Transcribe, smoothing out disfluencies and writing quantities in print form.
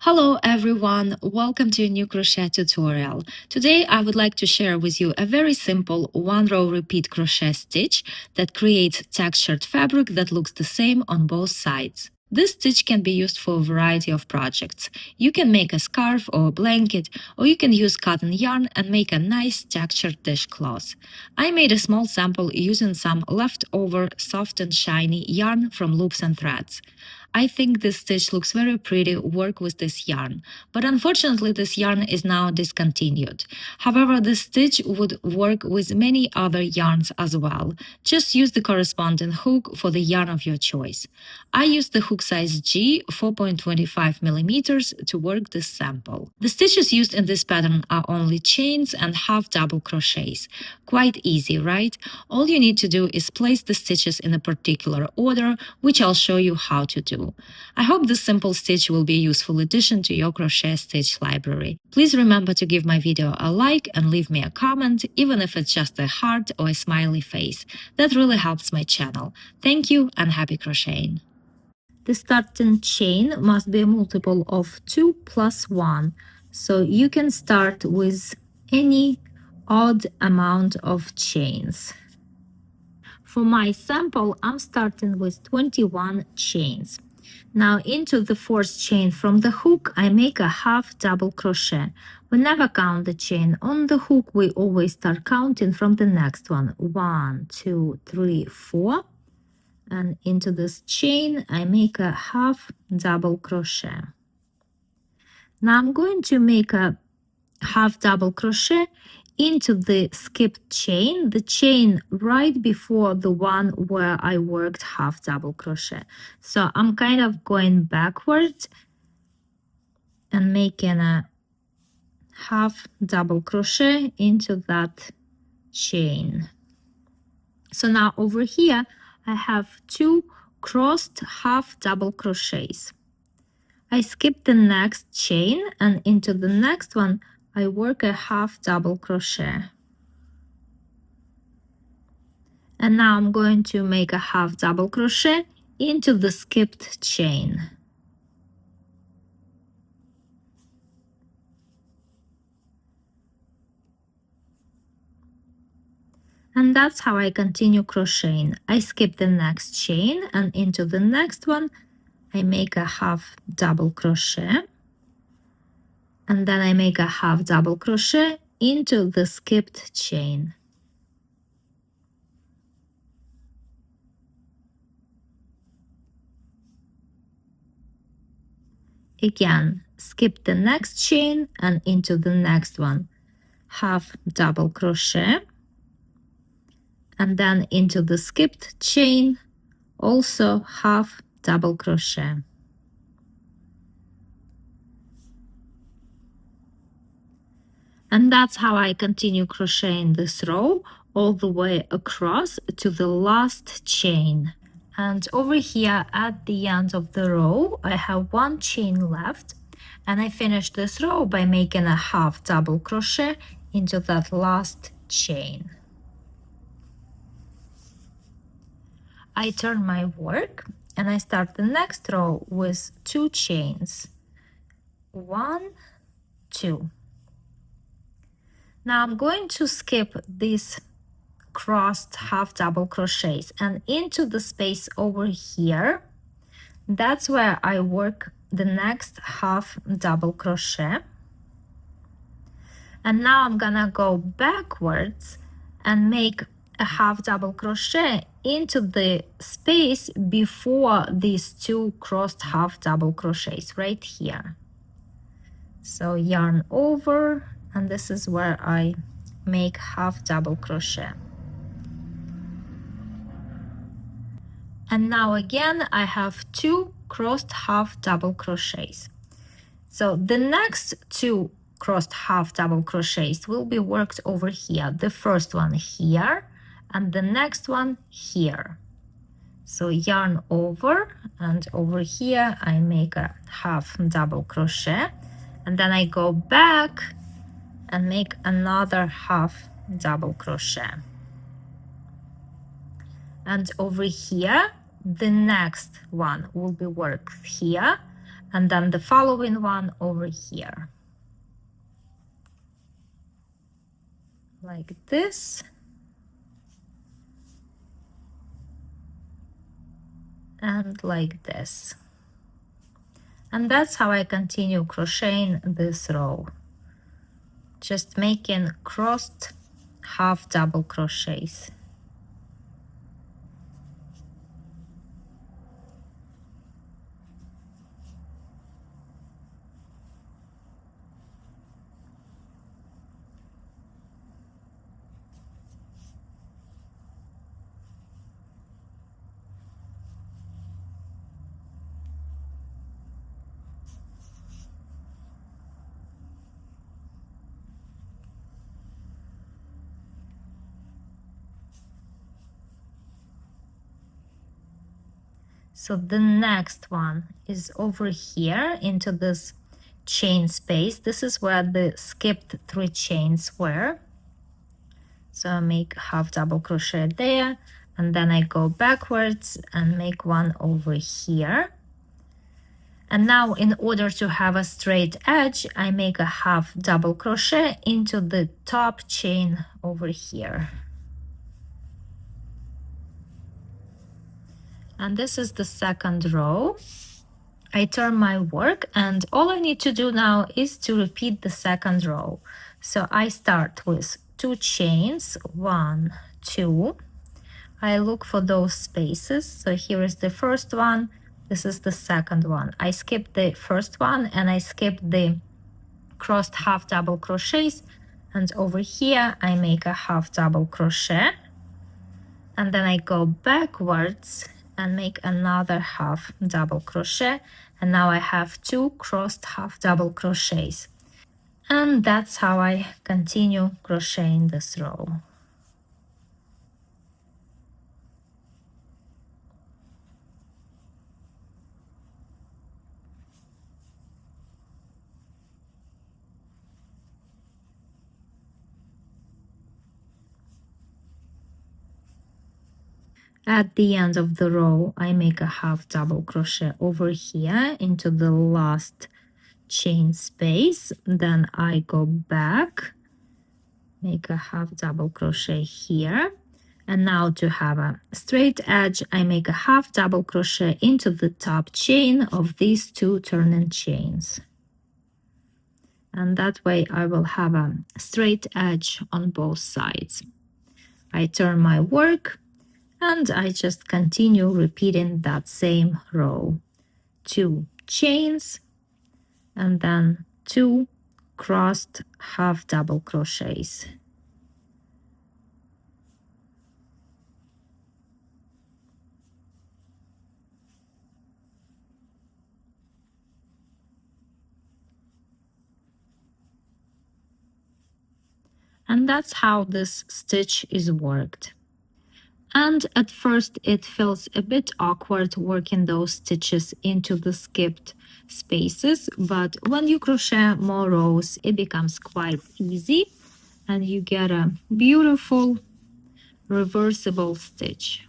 Hello everyone, welcome to a new crochet tutorial. Today I would like to share with you a very simple one row repeat crochet stitch that creates textured fabric that looks the same on both sides. This stitch can be used for a variety of projects. You can make a scarf or a blanket, or you can use cotton yarn and make a nice textured dishcloth. I made a small sample using some leftover soft and shiny yarn from loops and threads. I think this stitch looks very pretty work with this yarn, but unfortunately this yarn is now discontinued. However, this stitch would work with many other yarns as well. Just use the corresponding hook for the yarn of your choice. I used the hook size G 4.25 millimeters to work this sample. The stitches used in this pattern are only chains and half double crochets. Quite easy, right? All you need to do is place the stitches in a particular order, which I'll show you how to do. I hope this simple stitch will be a useful addition to your crochet stitch library. Please remember to give my video a like and leave me a comment, even if it's just a heart or a smiley face. That really helps my channel. Thank you and happy crocheting! The starting chain must be a multiple of 2 plus 1, so you can start with any odd amount of chains. For my sample, I'm starting with 21 chains. Now into the fourth chain from the hook, I make a half double crochet. We never count the chain on the hook, we always start counting from the next one. 1, 2, 3, 4. And into this chain, I make a half double crochet. Now I'm going to make a half double crochet into the skipped chain, the chain right before the one where I worked half double crochet. So I'm kind of going backwards and making a half double crochet into that chain. So now over here I have 2 crossed half double crochets. I skip the next chain and into the next one I work a half double crochet. And now I'm going to make a half double crochet into the skipped chain. And that's how I continue crocheting. I skip the next chain and into the next one I make a half double crochet. And then I make a half double crochet into the skipped chain. Again, skip the next chain and into the next one, half double crochet. And then into the skipped chain, also half double crochet. And that's how I continue crocheting this row all the way across to the last chain. And over here at the end of the row, I have 1 chain left, and I finish this row by making a half double crochet into that last chain. I turn my work and I start the next row with 2 chains. 1, 2. Now I'm going to skip these crossed half double crochets and into the space over here. That's where I work the next half double crochet. And now I'm gonna go backwards and make a half double crochet into the space before these 2 crossed half double crochets right here. So yarn over, and this is where I make half double crochet. And now again I have 2 crossed half double crochets. So the next 2 crossed half double crochets will be worked over here. The first one here and the next one here. So yarn over, and over here I make a half double crochet, and then I go back and make another half double crochet. And over here the next one will be worked here, and then the following one over here, like this, and like this. And that's how I continue crocheting this row, just making crossed half double crochets. So the next one is over here into this chain space. This is where the skipped 3 chains were. So I make half double crochet there, and then I go backwards and make one over here. And now in order to have a straight edge, I make a half double crochet into the top chain over here. And this is the second row. I turn my work, and all I need to do now is to repeat the second row. So I start with 2 chains, 1, 2. I look for those spaces. So here is the first one. This is the second one. I skip the first one and I skip the crossed half double crochets. And over here, I make a half double crochet. And then I go backwards and make another half double crochet, and now I have 2 crossed half double crochets. And that's how I continue crocheting this row. At the end of the row, I make a half double crochet over here into the last chain space. Then I go back, make a half double crochet here. And now to have a straight edge, I make a half double crochet into the top chain of these 2 turning chains. And that way I will have a straight edge on both sides. I turn my work, and I just continue repeating that same row. 2 chains, and then 2 crossed half double crochets. And that's how this stitch is worked. And at first it feels a bit awkward working those stitches into the skipped spaces, but when you crochet more rows, it becomes quite easy and you get a beautiful reversible stitch.